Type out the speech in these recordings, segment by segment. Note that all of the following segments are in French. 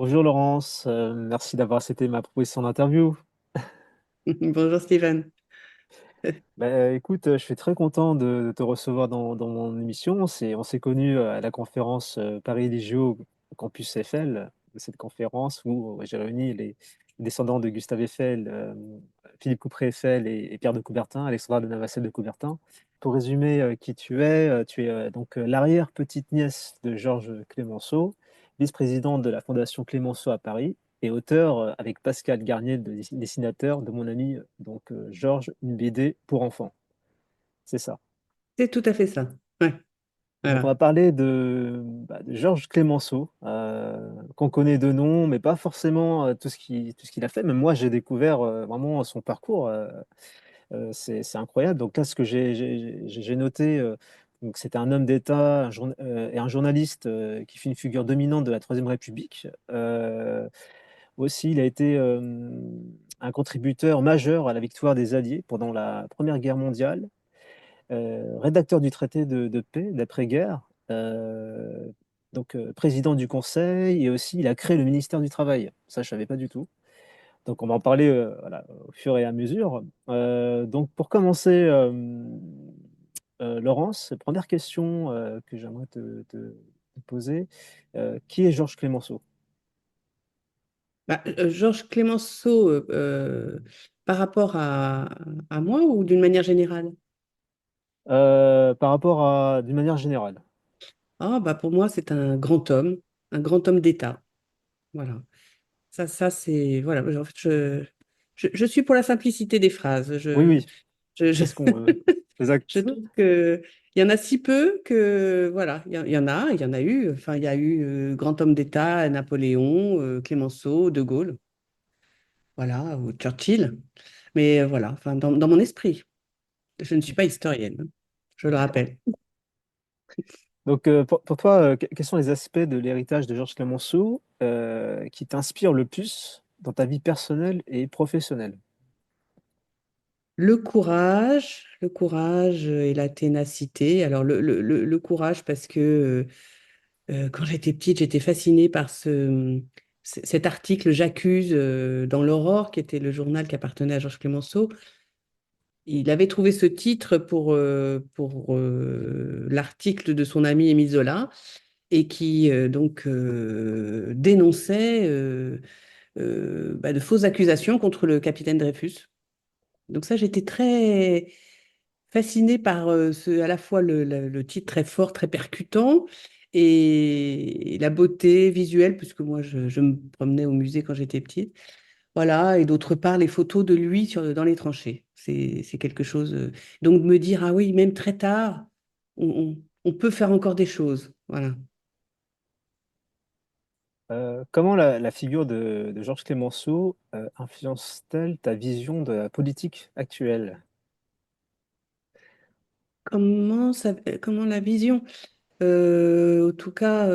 Bonjour Laurence, merci d'avoir accepté ma proposition d'interview. Bonjour Steven. Écoute, je suis très content de te recevoir dans mon émission. On s'est connus à la conférence Paris Eligio au campus Eiffel, de cette conférence où j'ai réuni les descendants de Gustave Eiffel, Philippe Coupré-Eiffel et Pierre de Coubertin, Alexandra de Navassel de Coubertin. Pour résumer qui tu es donc l'arrière-petite-nièce de Georges Clemenceau, vice-président de la Fondation Clemenceau à Paris et auteur, avec Pascal Garnier, dessinateur de mon ami Georges, une BD pour enfants. C'est ça. C'est tout à fait ça. Ouais, Donc on voilà. va parler de Georges Clemenceau, qu'on connaît de nom, mais pas forcément tout ce qu'il a fait. Même moi, j'ai découvert vraiment son parcours. C'est incroyable. Donc là, ce que j'ai noté, donc c'était un homme d'État et un journaliste qui fait une figure dominante de la Troisième République. Aussi, il a été un contributeur majeur à la victoire des Alliés pendant la Première Guerre mondiale, rédacteur du traité de paix d'après-guerre, président du Conseil, et aussi il a créé le ministère du Travail. Ça, je ne savais pas du tout. Donc on va en parler voilà, au fur et à mesure. Donc pour commencer, Laurence, première question que j'aimerais te poser, qui est Georges Clemenceau? Georges Clemenceau, par rapport à moi ou d'une manière générale? Par rapport à, d'une manière générale. Ah, bah pour moi, c'est un grand homme d'État. Voilà. Ça c'est. Voilà. En fait, je suis pour la simplicité des phrases. Oui, oui, Je, je, c'est ce qu'on veut. je Exact. trouve que il y en a si peu que. Voilà. Il y en a eu. Enfin, il y a eu grand homme d'État, Napoléon, Clemenceau, De Gaulle. Voilà, ou Churchill. Mais voilà, enfin, dans mon esprit, je ne suis pas historienne, hein, je le rappelle. Donc, pour toi, quels sont les aspects de l'héritage de Georges Clemenceau qui t'inspirent le plus dans ta vie personnelle et professionnelle? Le courage et la ténacité. Alors, le courage, parce que quand j'étais petite, j'étais fascinée par cet article J'accuse dans l'Aurore, qui était le journal qui appartenait à Georges Clemenceau. Il avait trouvé ce titre pour l'article de son ami Émile Zola et qui dénonçait de fausses accusations contre le capitaine Dreyfus. Donc ça, j'étais très fascinée par à la fois le titre très fort, très percutant, et la beauté visuelle, puisque moi, je me promenais au musée quand j'étais petite. Voilà, et d'autre part, les photos de lui dans les tranchées. C'est quelque chose. Donc, de me dire, ah oui, même très tard, on peut faire encore des choses. Voilà. Comment la figure de Georges Clemenceau influence-t-elle ta vision de la politique actuelle? Comment la vision? En tout cas,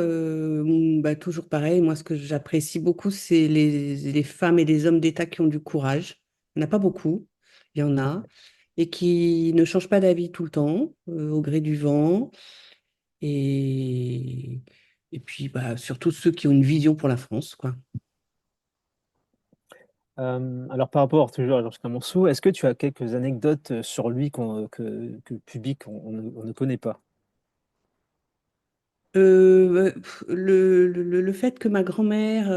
toujours pareil. Moi, ce que j'apprécie beaucoup, c'est les femmes et les hommes d'État qui ont du courage. Il n'y en a pas beaucoup, il y en a, et qui ne changent pas d'avis tout le temps, au gré du vent. Et, et puis, surtout ceux qui ont une vision pour la France, quoi. Alors, par rapport toujours à Georges Clemenceau, est-ce que tu as quelques anecdotes sur lui que le public on ne connaît pas? Le fait que ma grand-mère,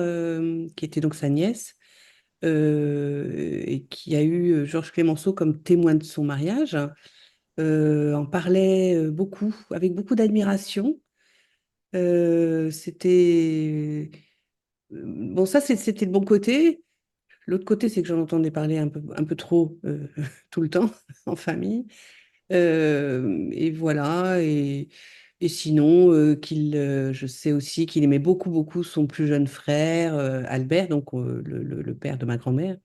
qui était donc sa nièce, et qui a eu Georges Clemenceau comme témoin de son mariage, en parlait beaucoup, avec beaucoup d'admiration. Bon, ça, c'était le bon côté. L'autre côté, c'est que j'en entendais parler un peu trop tout le temps en famille. Et voilà. Et sinon, je sais aussi qu'il aimait beaucoup, beaucoup son plus jeune frère, Albert, donc le père de ma grand-mère,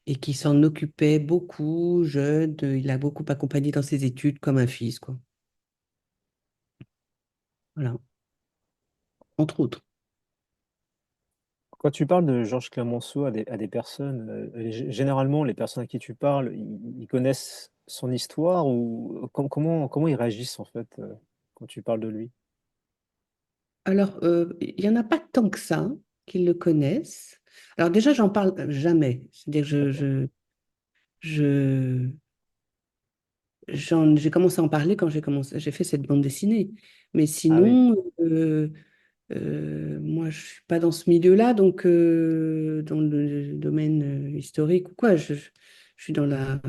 et qui s'en occupait beaucoup, jeune. Il l'a beaucoup accompagné dans ses études comme un fils, quoi. Voilà, entre autres. Quand tu parles de Georges Clemenceau à des personnes, généralement, les personnes à qui tu parles, ils connaissent son histoire ou comment ils réagissent en fait quand tu parles de lui? Alors, il n'y en a pas tant que ça. qu'ils le connaissent. Alors déjà, j'en parle jamais. C'est-à-dire, D'accord. je, j'ai commencé à en parler quand j'ai fait cette bande dessinée. Mais Ah oui, sinon, moi, je suis pas dans ce milieu-là, donc dans le domaine historique ou quoi. Je suis dans la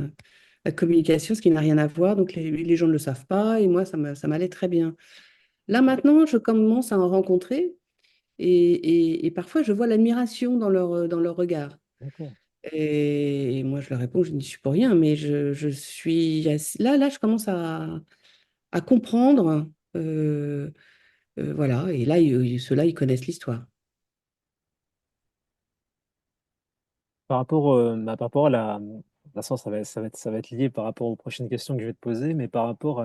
communication, ce qui n'a rien à voir. Donc les gens ne le savent pas et moi, ça m'allait très bien. Là maintenant, je commence à en rencontrer et parfois je vois l'admiration dans leur regard. d'accord. Et moi, je leur réponds, je n'y suis pour rien, mais je suis là, je commence à comprendre. Voilà, et là, ceux-là, ils connaissent l'histoire. Par rapport à de toute façon, ça va être lié par rapport aux prochaines questions que je vais te poser, mais par rapport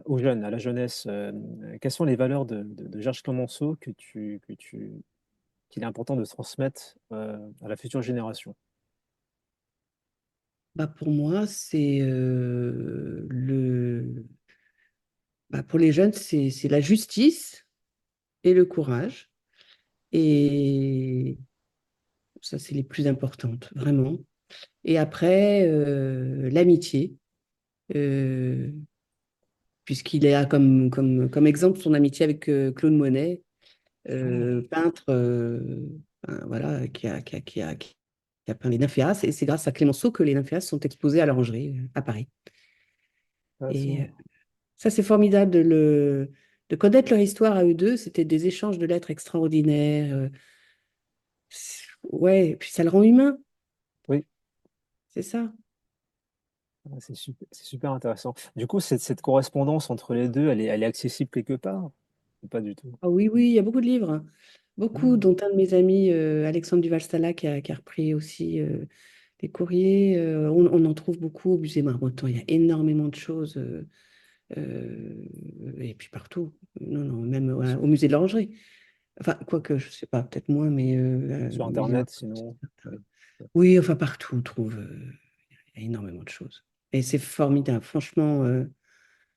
aux jeunes, à la jeunesse, quelles sont les valeurs de Georges Clemenceau qu'il est important de transmettre à la future génération? Bah, pour moi, pour les jeunes, c'est la justice et le courage. Et ça, c'est les plus importantes, vraiment. Et après, l'amitié, euh, puisqu'il a comme exemple son amitié avec Claude Monet, Ah, peintre voilà, qui a peint les nymphéas. Et c'est grâce à Clémenceau que les nymphéas sont exposés à l'Orangerie à Paris. Et intéressant. ça, c'est formidable de connaître leur histoire à eux deux. C'était des échanges de lettres extraordinaires. Ouais, et puis ça le rend humain, Oui, c'est ça. ah, c'est super intéressant. Du coup, cette correspondance entre les deux, elle est accessible quelque part? Ou pas du tout. Ah oui, oui, il y a beaucoup de livres, hein. Beaucoup, Hmm, dont un de mes amis, Alexandre Duval-Stala, qui a repris aussi des courriers. On en trouve beaucoup au musée Marmottan. Il y a énormément de choses. Euh, et puis partout. Non, non, même sur, au musée de l'Orangerie. Enfin, quoique, je sais pas, peut-être moins, mais sur au musée Internet, Marmottan, c'est sinon. certain. Oui. Oui, enfin, partout, on trouve il y a énormément de choses. Et c'est formidable. Franchement,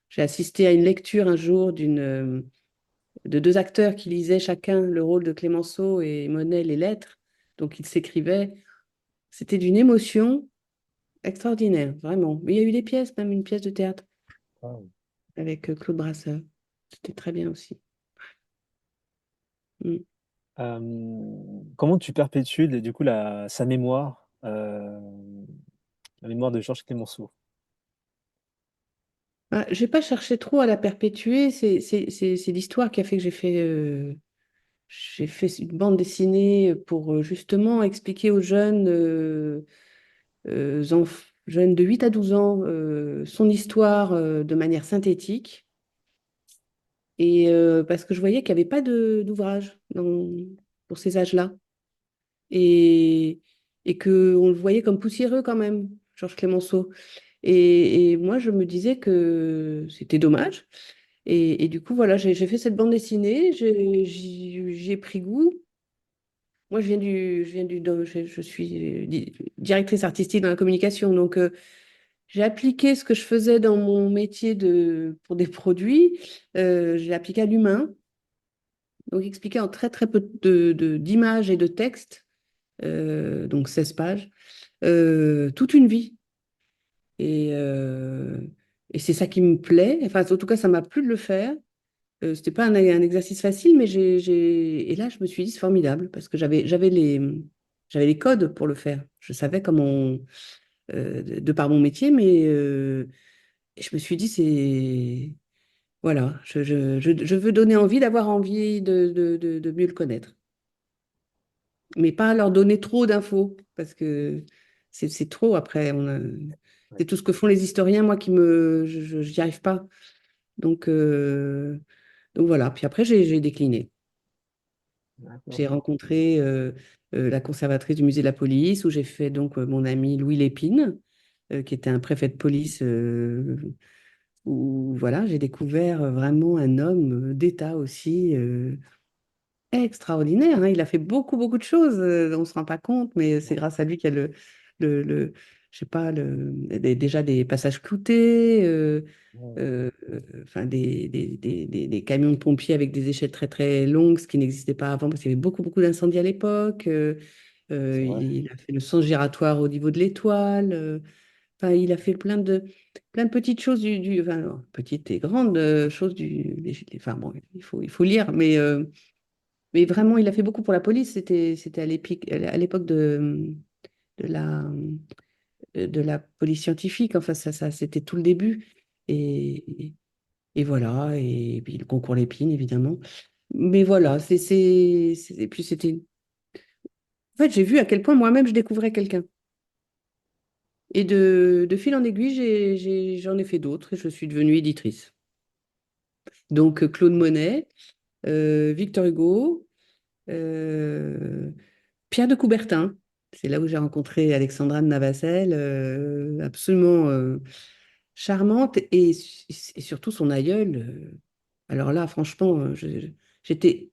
j'ai assisté à une lecture un jour de deux acteurs qui lisaient chacun le rôle de Clémenceau et Monet les lettres. Donc, ils s'écrivaient. C'était d'une émotion extraordinaire, vraiment. Mais il y a eu des pièces, même une pièce de théâtre Ah. avec Claude Brasseur. C'était très bien aussi. Mm. Comment tu perpétues du coup sa mémoire, la mémoire de Georges Clemenceau? Bah, j'ai pas cherché trop à la perpétuer. C'est l'histoire qui a fait que j'ai fait une bande dessinée pour justement expliquer aux jeunes, jeunes de 8 à 12 ans son histoire de manière synthétique. Et parce que je voyais qu'il n'y avait pas d'ouvrage pour ces âges-là. Et, et qu'on le voyait comme poussiéreux quand même, Georges Clemenceau. Et moi, je me disais que c'était dommage. Et du coup, voilà, j'ai fait cette bande dessinée, j'y ai pris goût. Moi, je suis directrice artistique dans la communication, donc j'ai appliqué ce que je faisais dans mon métier pour des produits, j'ai appliqué à l'humain, donc expliqué en très très peu d'images et de textes, donc 16 pages, toute une vie. Et, euh, et c'est ça qui me plaît, enfin en tout cas ça m'a plu de le faire. C'était pas un exercice facile, mais et là, je me suis dit, c'est formidable, parce que j'avais les codes pour le faire. Je savais comment, de par mon métier, mais je me suis dit, voilà, je veux donner envie d'avoir envie de mieux le connaître, mais pas leur donner trop d'infos, parce que c'est trop après. Ouais, C'est tout ce que font les historiens, moi, j'y arrive pas. Donc, euh, donc voilà, puis après, j'ai décliné. d'accord. J'ai rencontré la conservatrice du musée de la police, où j'ai fait donc mon ami Louis Lépine, qui était un préfet de police, où voilà, j'ai découvert vraiment un homme d'État aussi extraordinaire, hein. Il a fait beaucoup, beaucoup de choses, on ne se rend pas compte, mais c'est grâce à lui qu'il y a le je sais pas, déjà des passages cloutés, Ouais, euh, enfin des camions de pompiers avec des échelles très très longues, ce qui n'existait pas avant parce qu'il y avait beaucoup beaucoup d'incendies à l'époque. c'est vrai. Il a fait le sens giratoire au niveau de l'étoile. Enfin, il a fait plein de petites choses enfin, non, petites et grandes choses enfin bon, il faut lire, mais vraiment, il a fait beaucoup pour la police. C'était à l'époque de de la police scientifique. Enfin, c'était tout le début. Et voilà. Et puis le concours Lépine, évidemment. Mais voilà, et puis c'était. En fait, j'ai vu à quel point moi-même je découvrais quelqu'un. Et de fil en aiguille, j'en ai fait d'autres et je suis devenue éditrice. Donc, Claude Monet, Victor Hugo, euh, Pierre de Coubertin. C'est là où j'ai rencontré Alexandra de Navacelle, absolument charmante et surtout son aïeul. Alors là, franchement, j'étais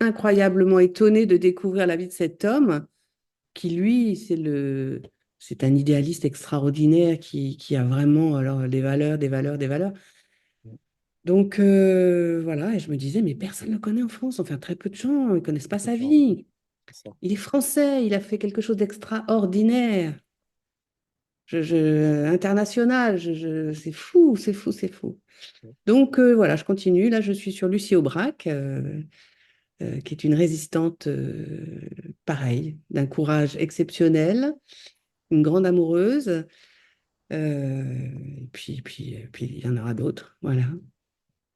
incroyablement étonnée de découvrir la vie de cet homme qui, lui, c'est un idéaliste extraordinaire qui a vraiment alors, des valeurs, des valeurs, des valeurs. Donc voilà, et je me disais, mais personne ne le connaît en France, enfin très peu de gens ne connaissent pas Beaucoup de sa gens, vie. c'est ça. Il est français, il a fait quelque chose d'extraordinaire, international, c'est fou, c'est fou, c'est fou. Donc voilà, je continue. Là, je suis sur Lucie Aubrac, qui est une résistante, pareil, d'un courage exceptionnel, une grande amoureuse. Et puis, il y en aura d'autres. Voilà.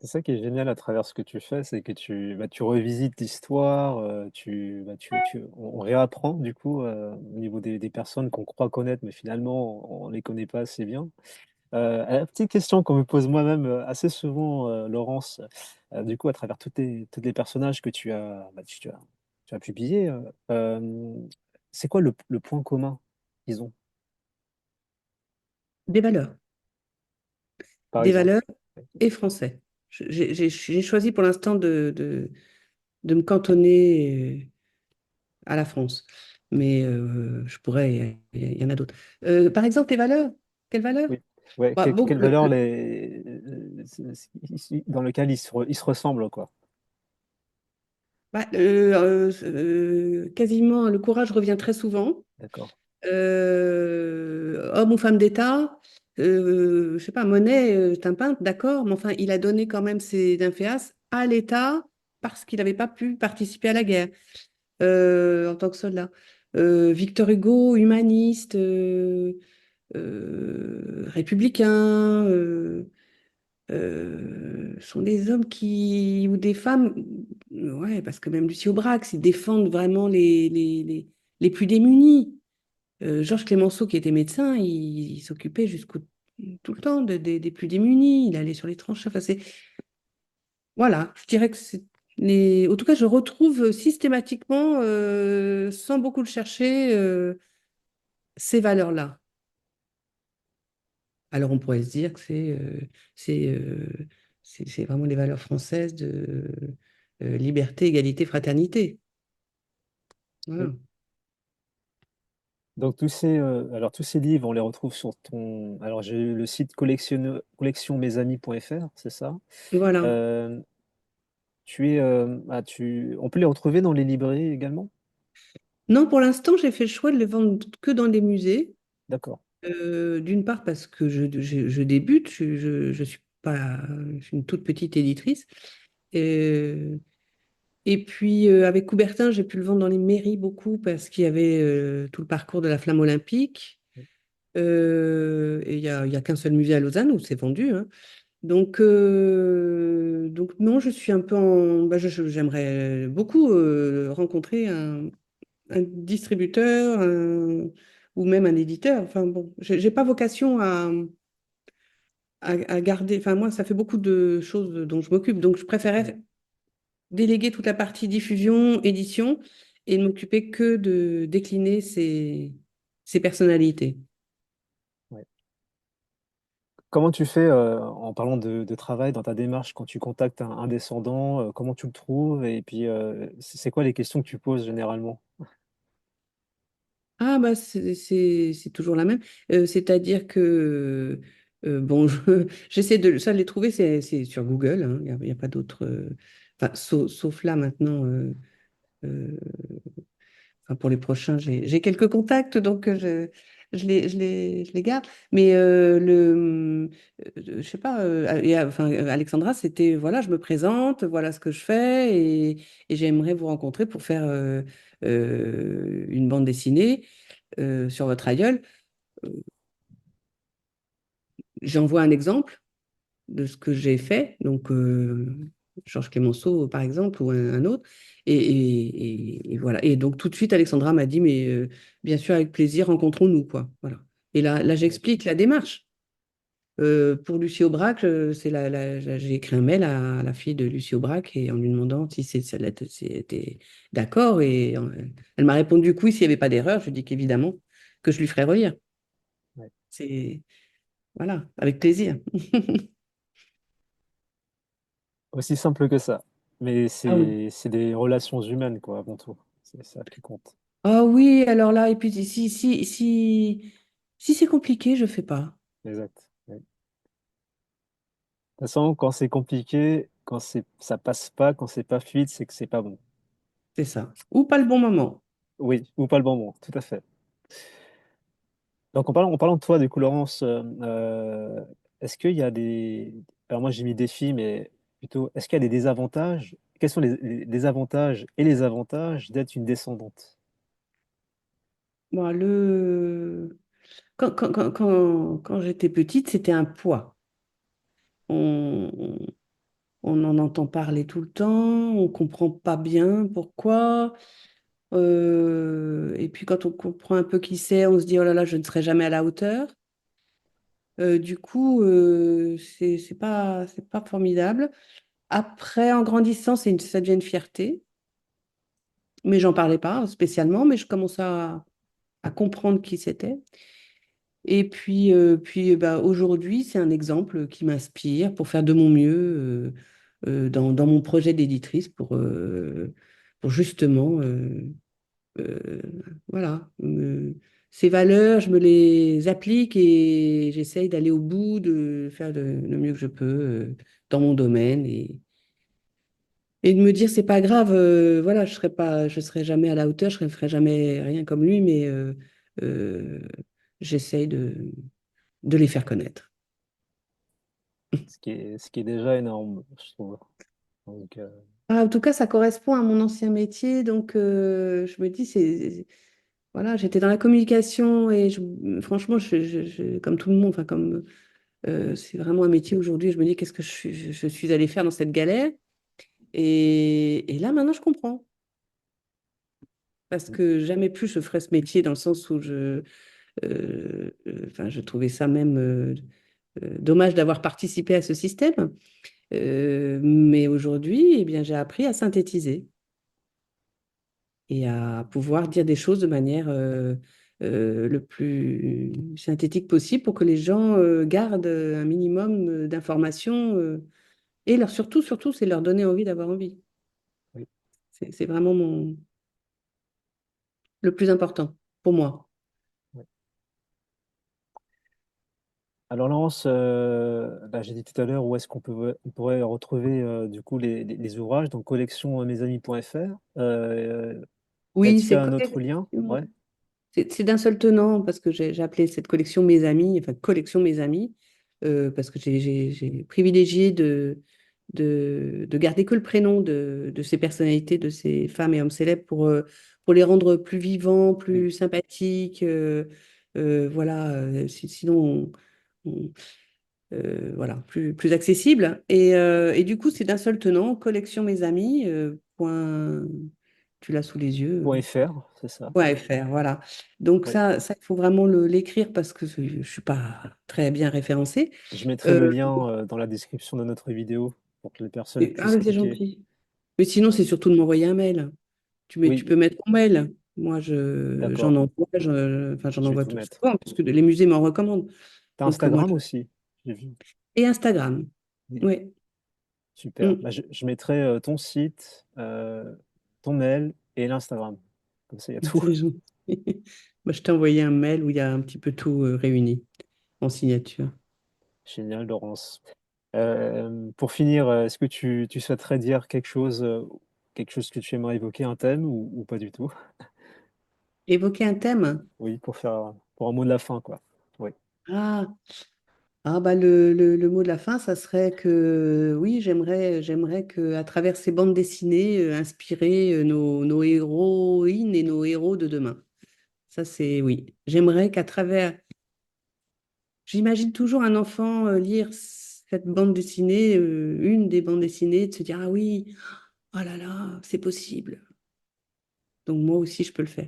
C'est ça qui est génial à travers ce que tu fais, c'est que tu revisites l'histoire, on réapprend du coup au niveau des personnes qu'on croit connaître, mais finalement on ne les connaît pas assez bien. La petite question qu'on me pose moi-même assez souvent, Laurence, du coup à travers tous les personnages que tu as publiés, c'est quoi le point commun qu'ils ont, Des valeurs. par Des exemple? valeurs et français. J'ai choisi pour l'instant de me cantonner à la France. Mais je pourrais, il y en a d'autres. Par exemple, les valeurs. Quelles valeurs? Oui. Ouais, Bah, quelle valeur dans lequel ils se ressemblent, quoi. quasiment, le courage revient très souvent. D'accord. Homme ou femme d'État, je sais pas, Monet, c'est un peintre, d'accord, mais enfin, il a donné quand même ses nymphéas à l'État parce qu'il n'avait pas pu participer à la guerre en tant que soldat. Victor Hugo, humaniste, républicain, sont des hommes ou des femmes, ouais, parce que même Lucie Aubrac, ils défendent vraiment les plus démunis. Georges Clemenceau, qui était médecin, il s'occupait tout le temps des plus démunis. Il allait sur les tranchées. Enfin, voilà, je dirais que c'est en tout cas, je retrouve systématiquement, sans beaucoup le chercher, ces valeurs-là. Alors, on pourrait se dire que c'est, euh, c'est vraiment les valeurs françaises de liberté, égalité, fraternité. Oui. Voilà. Donc alors tous ces livres, on les retrouve sur ton. Alors j'ai le site collectionmesamis.fr, c'est ça? Voilà. Euh, on peut les retrouver dans les librairies également? Non, pour l'instant, j'ai fait le choix de les vendre que dans les musées. D'accord. D'une part parce que je débute, je suis pas, je suis une toute petite éditrice. Euh, et puis avec Coubertin, j'ai pu le vendre dans les mairies beaucoup parce qu'il y avait tout le parcours de la flamme olympique. Et il y a qu'un seul musée à Lausanne où c'est vendu, hein. Donc non, je suis un peu en... bah, j'aimerais beaucoup rencontrer un distributeur ou même un éditeur. Enfin bon, j'ai pas vocation à garder. Enfin moi, ça fait beaucoup de choses dont je m'occupe, donc je Mm. préférais déléguer toute la partie diffusion, édition et ne m'occuper que de décliner ces personnalités. Ouais. Comment tu fais, en parlant de travail, dans ta démarche, quand tu contactes un descendant, comment tu le trouves? Et puis, c'est quoi les questions que tu poses généralement? Ah, bah, c'est toujours la même. C'est-à-dire que, bon, j'essaie de ça, de les trouver, c'est sur Google, hein, il y a pas d'autre. Enfin, sauf là maintenant. Euh, enfin, pour les prochains, j'ai quelques contacts, donc je les garde. Mais je sais pas, enfin, Alexandra, c'était, voilà, je me présente, voilà ce que je fais, et j'aimerais vous rencontrer pour faire une bande dessinée sur votre aïeul. J'envoie un exemple de ce que j'ai fait, donc Georges Clemenceau par exemple, ou un autre, et voilà. Et donc tout de suite, Alexandra m'a dit, mais bien sûr, avec plaisir, rencontrons-nous, quoi. Voilà. Et là Oui, j'explique la démarche. Pour Lucie Aubrac, j'ai écrit un mail à la fille de Lucie Aubrac et en lui demandant si c'était d'accord. Et elle m'a répondu que oui, s'il n'y avait pas d'erreur. Je lui ai dit qu'évidemment, que je lui ferais relire. ouais. C'est, voilà, avec plaisir. Aussi simple que ça. Mais Ah oui. c'est des relations humaines, quoi, avant tout. C'est ça qui compte. Ah oui, alors là, et puis si c'est compliqué, je fais pas. Exact. Oui. De toute façon, quand c'est compliqué, ça passe pas, quand c'est pas fluide, c'est que c'est pas bon. C'est ça. Ou pas le bon moment. Oui, ou pas le bon moment, tout à fait. Donc, en parlant de toi, du coup, Laurence, est-ce qu'il y a des... Alors moi, j'ai mis défis, mais plutôt, est-ce qu'il y a des désavantages? Quels sont les avantages et les avantages d'être une descendante? Bon, quand j'étais petite, c'était un poids. On, on en entend parler tout le temps, on comprend pas bien pourquoi. Et puis quand on comprend un peu qui c'est, on se dit, oh là là, je ne serai jamais à la hauteur. Du coup, c'est pas formidable. Après, en grandissant, ça devient une fierté. Mais j'en parlais pas spécialement, mais je commençais à comprendre qui c'était. Et puis bah, aujourd'hui, c'est un exemple qui m'inspire pour faire de mon mieux dans mon projet d'éditrice pour justement, euh, voilà, ces valeurs, je me les applique et j'essaye d'aller au bout, de faire le mieux que je peux dans mon domaine et de me dire, c'est pas grave, voilà, je serai jamais à la hauteur, je ne ferai jamais rien comme lui, mais euh, j'essaye de les faire connaître. Ce qui est déjà énorme, je trouve. Donc, Ah, en tout cas, ça correspond à mon ancien métier, donc je me dis, voilà, j'étais dans la communication et franchement, comme tout le monde, enfin comme c'est vraiment un métier aujourd'hui, je me dis, qu'est-ce que je suis allée faire dans cette galère? Et là, maintenant, je comprends. Parce que jamais plus je ferais ce métier dans le sens où enfin, je trouvais ça même dommage d'avoir participé à ce système. Mais aujourd'hui, eh bien, j'ai appris à synthétiser et à pouvoir dire des choses de manière le plus synthétique possible pour que les gens gardent un minimum d'informations et surtout, c'est leur donner envie d'avoir envie. oui, C'est vraiment le plus important pour moi. oui. Alors Laurence, là, j'ai dit tout à l'heure où est-ce on pourrait retrouver du coup les ouvrages, donc collection mesamis.fr. Oui, Est-ce qu'il y c'est a un autre lien? collection. Ouais. C'est d'un seul tenant parce que j'ai appelé cette collection Mes Amis, enfin collection Mes Amis, parce que j'ai privilégié de garder que le prénom de ces personnalités, de ces femmes et hommes célèbres pour les rendre plus vivants, Oui, plus sympathiques. Voilà, sinon, on- voilà, plus accessible. Et du coup, c'est d'un seul tenant, collection Mes Amis, point, tu l'as sous les yeux. point .fr, c'est ça. .fr, voilà. Donc Oui. ça, il faut vraiment l'écrire parce que je ne suis pas très bien référencée. Je mettrai le Euh, lien dans la description de notre vidéo pour que les personnes ah, puissent mais c'est cliquer. gentil. Mais sinon, c'est surtout de m'envoyer un mail. Tu Oui, peux mettre mon mail. Moi, j'en d'accord. envoie, enfin, j'en Je vais envoie tout tout mettre. souvent parce que les musées m'en recommandent. T'as Donc, moi, Instagram aussi, j'ai vu. et Instagram. Oui, Oui. super. Mm. Bah, je mettrai ton site, ton mail et l'Instagram. Comme ça, il y a tout. C'est gentil. Bah, je t'ai envoyé un mail où il y a un petit peu tout réuni en signature. Génial, Laurence. Pour finir, est-ce que tu souhaiterais dire quelque chose que tu aimerais évoquer, un thème ou pas du tout? Évoquer un thème? Oui, pour un mot de la fin, quoi. Oui. Ah, bah le mot de la fin, ça serait que oui, j'aimerais que à travers ces bandes dessinées, inspirer nos héroïnes et nos héros de demain. Ça, c'est oui. J'aimerais qu'à travers, j'imagine toujours un enfant lire cette bande dessinée, une des bandes dessinées, de se dire, ah oui, oh là là, c'est possible. Donc moi aussi, je peux le faire.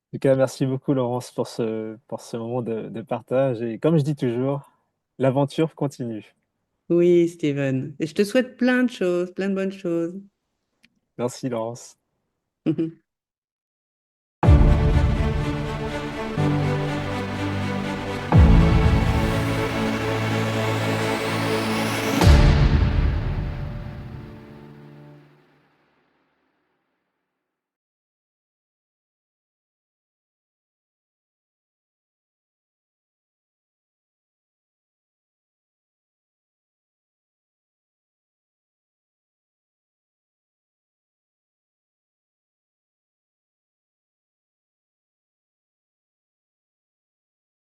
En tout cas, merci beaucoup, Laurence, pour ce moment de partage. Et comme je dis toujours, l'aventure continue. Oui, Steven. Et je te souhaite plein de choses, plein de bonnes choses. Merci, Laurence.